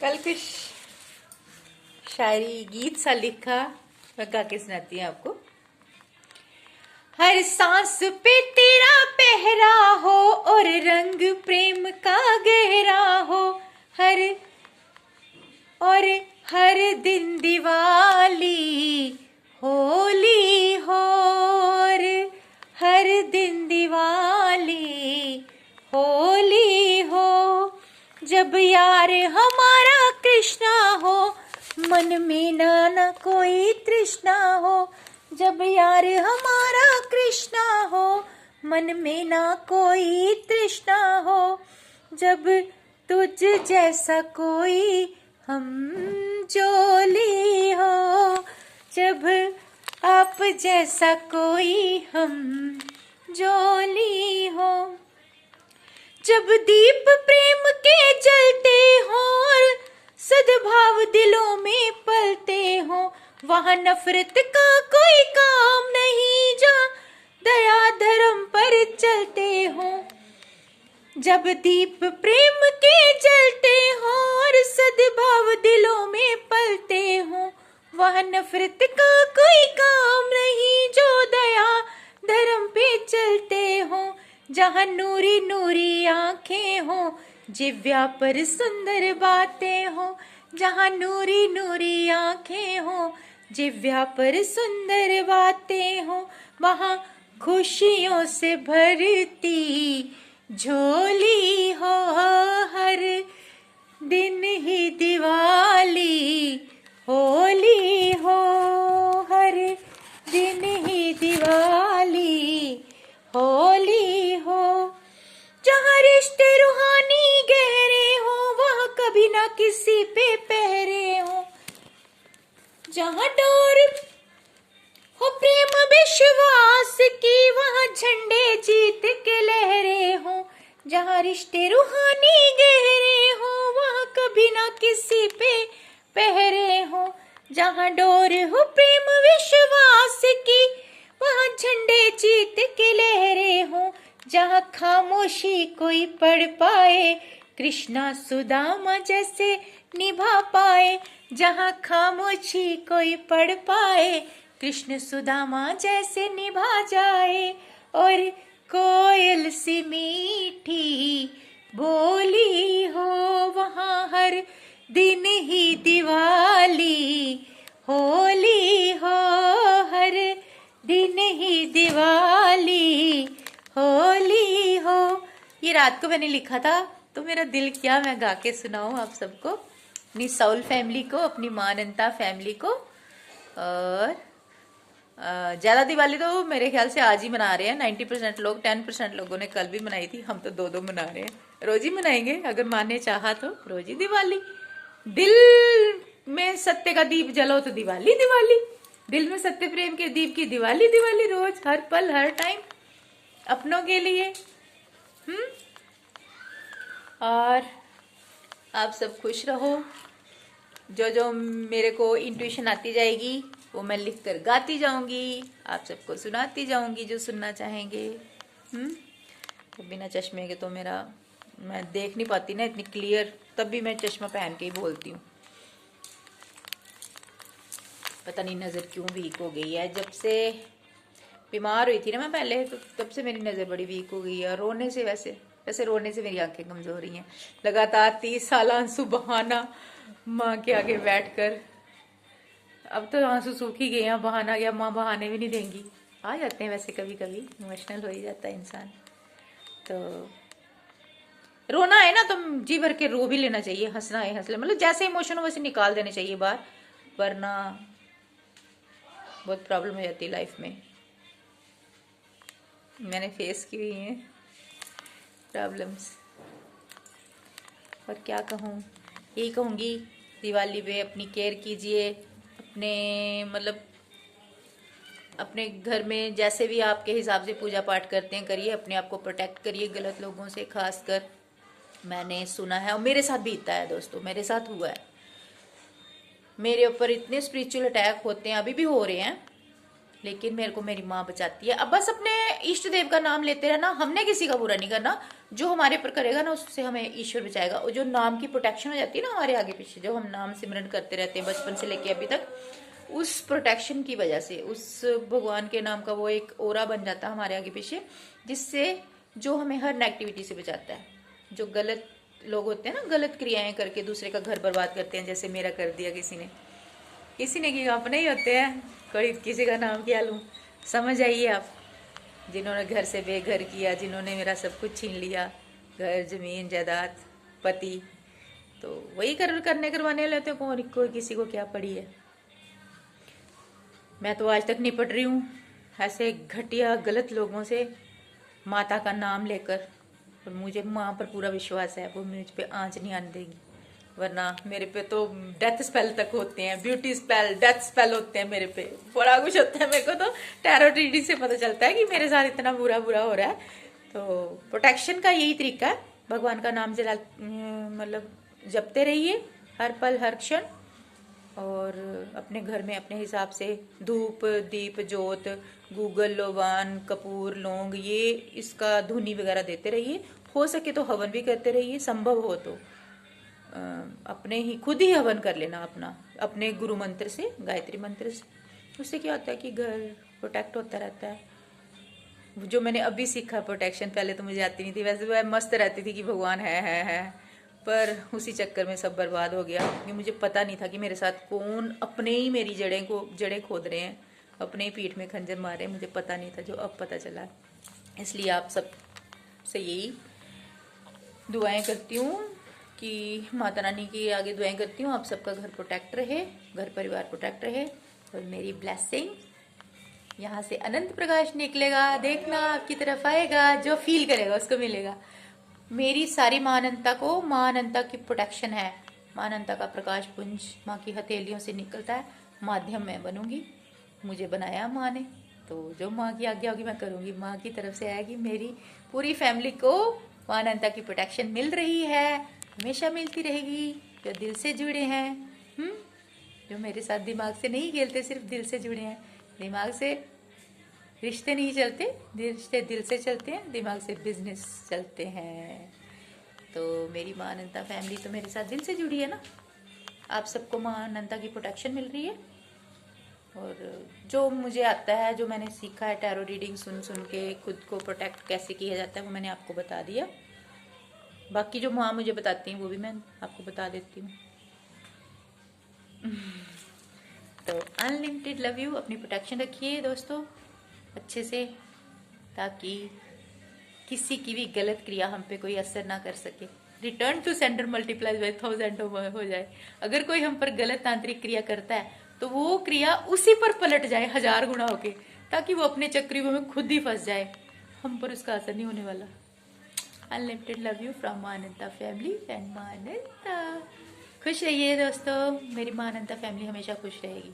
कल कुछ शायरी गीत सा लिखा, मैं गा के सुनाती हूँ आपको। हर सांस पे तेरा पहरा हो और रंग प्रेम का गहरा हो, हर दिन दिवाली होली हो, और हर दिन दिवाली होली हो। जब यार हमारा कृष्णा हो, मन में ना कोई तृष्णा हो। जब यार हमारा कृष्णा हो, मन में ना कोई तृष्णा हो। जब तुझ जैसा कोई हम जोली हो, जब आप जैसा कोई हम जोली हो। जब दीप प्रेम के जलते हों और सद्भाव दिलों में पलते हों, वहाँ नफरत का कोई काम नहीं, जहाँ दया धर्म पर चलते हों। जब दीप प्रेम के जलते हों और सद्भाव दिलों में पलते हों, वहाँ नफरत का कोई काम नहीं, जो दया धर्म पे चलते हों। जहाँ नूरी नूरी आंखें हों, जिव्या पर सुंदर बातें हों। जहाँ नूरी नूरी आंखें हों, जिव्या पर सुंदर बातें हों, वहाँ खुशियों से भरती झोली हो। हर दिन ही दिवाली होली हो, हर दिन ही दिवाली होली हो। जहाँ रिश्ते रूहानी गहरे हो, वहाँ कभी ना किसी पे पहरे हो। जहाँ डोर हो प्रेम विश्वास की, वहाँ झंडे जीत के लहरे हो। जहाँ रिश्ते रूहानी गहरे हो, वहाँ कभी ना किसी पे पहरे हो। जहाँ डोर हो प्रेम विश्वास की, वहाँ झंडे जीत के लहरे हो। जहाँ खामोशी कोई पढ़ पाए, कृष्णा सुदामा जैसे निभा पाए। जहाँ खामोशी कोई पढ़ पाए, कृष्ण सुदामा जैसे निभा जाए। और कोयल सी मीठी बोली हो, वहाँ हर दिन ही दिवाली होली हो, हर दिन ही दिवाली होली हो। ये रात को मैंने लिखा था, तो मेरा दिल किया मैं गा के सुनाऊं आप सबको, अपनी साउल फैमिली को, अपनी मां अनंता फैमिली को। और ज्यादा दिवाली तो मेरे ख्याल से आज ही मना रहे हैं 90% लोग। 10% लोगों ने कल भी मनाई थी, हम तो दो मना रहे हैं। रोज ही मनाएंगे अगर माने चाहा तो, रोज ही दिवाली। दिल में सत्य का दीप जलो तो दिवाली दिवाली, दिल में सत्य प्रेम के दीप की दिवाली दिवाली, रोज हर पल हर टाइम अपनों के लिए। और आप सब खुश रहो। जो जो मेरे को इंट्यूशन आती जाएगी वो मैं लिख कर गाती जाऊंगी, आप सबको सुनाती जाऊंगी जो सुनना चाहेंगे। तो बिना चश्मे के तो मेरा, मैं देख नहीं पाती ना इतनी क्लियर, तब भी मैं चश्मा पहन के ही बोलती हूँ। पता नहीं नज़र क्यों वीक हो गई है, जब से बीमार हुई थी ना मैं पहले, तो तब से मेरी नज़र बड़ी वीक हो गई है। रोने से वैसे रोने से मेरी आंखें कमजोर हो रही हैं। लगातार 30 साल आंसू बहाना माँ के आगे बैठकर, अब तो आंसू सूख ही गए हैं, बहाना गया, माँ बहाने भी नहीं देंगी। आ जाते हैं वैसे कभी कभी, इमोशनल हो ही जाता है इंसान। तो रोना है ना तो जी भर के रो भी लेना चाहिए, हंसना है हंस ले, मतलब जैसे इमोशन हो वैसे निकाल देने चाहिए बाहर, वरना बहुत प्रॉब्लम हो जाती है लाइफ में। मैंने फेस की हुई है प्रॉब्लम्स, और क्या कहूँ, यही कहूँगी दिवाली पे अपनी केयर कीजिए। अपने मतलब अपने घर में जैसे भी आपके हिसाब से पूजा पाठ करते हैं करिए, अपने आप को प्रोटेक्ट करिए गलत लोगों से खासकर। मैंने सुना है और मेरे साथ भी बीता है दोस्तों, मेरे साथ हुआ है। मेरे ऊपर इतने स्पिरिचुअल अटैक होते हैं, अभी भी हो रहे हैं, लेकिन मेरे को मेरी माँ बचाती है। अब बस अपने इष्ट देव का नाम लेते रहना, हमने किसी का बुरा नहीं करना, जो हमारे ऊपर करेगा ना उससे हमें ईश्वर बचाएगा। और जो नाम की प्रोटेक्शन हो जाती है ना हमारे आगे पीछे, जो हम नाम सिमरन करते रहते हैं बचपन से लेके अभी तक, उस प्रोटेक्शन की वजह से, उस भगवान के नाम का वो एक ओरा बन जाता है हमारे आगे पीछे, जिससे जो हमें हर नेगेटिविटी से बचाता है। जो गलत लोग होते हैं ना, गलत क्रियाएं करके दूसरे का घर बर्बाद करते हैं, जैसे मेरा कर दिया किसी ने किया, अपने ही होते हैं, कोई किसी का नाम क्या लूँ, समझ आइए आप। जिन्होंने घर से बेघर किया, जिन्होंने मेरा सब कुछ छीन लिया, घर जमीन जायदाद पति, तो वही करने करवाने लेते हैं। कौन कोई किसी को क्या पड़ी है। मैं तो आज तक निपट रही हूँ ऐसे घटिया गलत लोगों से, माता का नाम लेकर। और मुझे माँ पर पूरा विश्वास है, वो मुझ पे आंच नहीं आने देगी। वरना मेरे पे तो डेथ स्पेल तक होते हैं, ब्यूटी स्पेल, डेथ स्पेल होते हैं मेरे पे, बड़ा कुछ होता है। मेरे को तो टैरो रीडिंग से पता चलता है कि मेरे साथ इतना बुरा बुरा हो रहा है। तो प्रोटेक्शन का यही तरीका है, भगवान का नाम मतलब जपते रहिए हर पल हर क्षण। और अपने घर में अपने हिसाब से धूप दीप जोत गूगल लोवान कपूर लौंग ये इसका धुनी वगैरह देते रहिए। हो सके तो हवन भी करते रहिए, संभव हो तो अपने ही खुद ही हवन कर लेना अपना, अपने गुरु मंत्र से, गायत्री मंत्र से। उससे क्या होता है कि घर प्रोटेक्ट होता रहता है। जो मैंने अभी सीखा प्रोटेक्शन, पहले तो मुझे आती नहीं थी। वैसे मैं मस्त रहती थी कि भगवान है, पर उसी चक्कर में सब बर्बाद हो गया। क्योंकि मुझे पता नहीं था कि मेरे साथ कौन अपने ही मेरी जड़ें खोद रहे हैं, अपने ही पीठ में खंजर मारे। मुझे पता नहीं था, जो अब पता चला। इसलिए आप सब से यही दुआएं करती हूँ कि माता रानी की आगे दुआएं करती हूँ, आप सबका घर प्रोटेक्ट रहे, घर परिवार प्रोटेक्ट रहे। और मेरी ब्लेसिंग यहाँ से अनंत प्रकाश निकलेगा, देखना आपकी तरफ आएगा, जो फील करेगा उसको मिलेगा। मेरी सारी माँ अनंता को, माँ अनंता की प्रोटेक्शन है। माँ अनंता का प्रकाश पुंज माँ की हथेलियों से निकलता है, माध्यम मैं बनूंगी। मुझे बनाया माँ ने, तो जो माँ की आज्ञा होगी मैं करूंगी। माँ की तरफ से आएगी, मेरी पूरी फैमिली को माँ अनंता की प्रोटेक्शन मिल रही है, हमेशा मिलती रहेगी। जो दिल से जुड़े हैं, जो मेरे साथ दिमाग से नहीं खेलते, सिर्फ दिल से जुड़े हैं। दिमाग से रिश्ते नहीं चलते, रिश्ते दिल से चलते हैं, दिमाग से बिजनेस चलते हैं। तो मेरी माँ अनंता फैमिली तो मेरे साथ दिल से जुड़ी है ना। आप सबको माँ अनंता की प्रोटेक्शन मिल रही है। और जो मुझे आता है, जो मैंने सीखा है टैरो रीडिंग सुन सुन के, खुद को प्रोटेक्ट कैसे किया जाता है, वो मैंने आपको बता दिया। बाकी जो माँ मुझे बताती हैं वो भी मैं आपको बता देती हूँ। तो अनलिमिटेड लव यू। अपनी प्रोटेक्शन रखिए दोस्तों अच्छे से, ताकि किसी की भी गलत क्रिया हम पे कोई असर ना कर सके। Return to sender multiplies by 1000 हो जाए। अगर कोई हम पर गलत तांत्रिक क्रिया करता है तो वो क्रिया उसी पर पलट जाए 1000 गुना होके, ताकि वो अपने चक्रीयों में खुद ही फंस जाए, हम पर उसका असर नहीं होने वाला। अनलिमिटेड लव यू फ्रॉम माँ अनंता फैमिली एंड माँ अनंता। खुश रहिए दोस्तों, मेरी माँ अनंता फैमिली हमेशा खुश रहेगी।